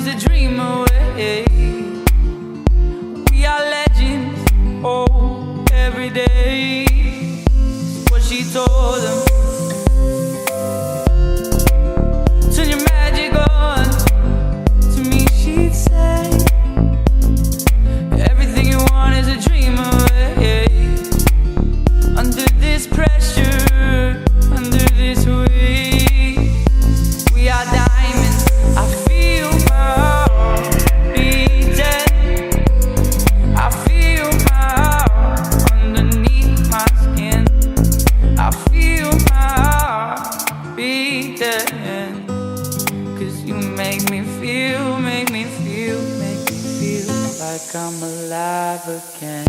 is a dream away. We are legends, oh, every day. What she told them. Turn your magic on. To me she'd say, everything you want is a dream away. Under this pressure, under this weight, we are diamonds. I feel my heart beating. I feel my heart underneath my skin. I feel my heart beating. 'Cause you make me feel, make me feel, make me feel like I'm alive again.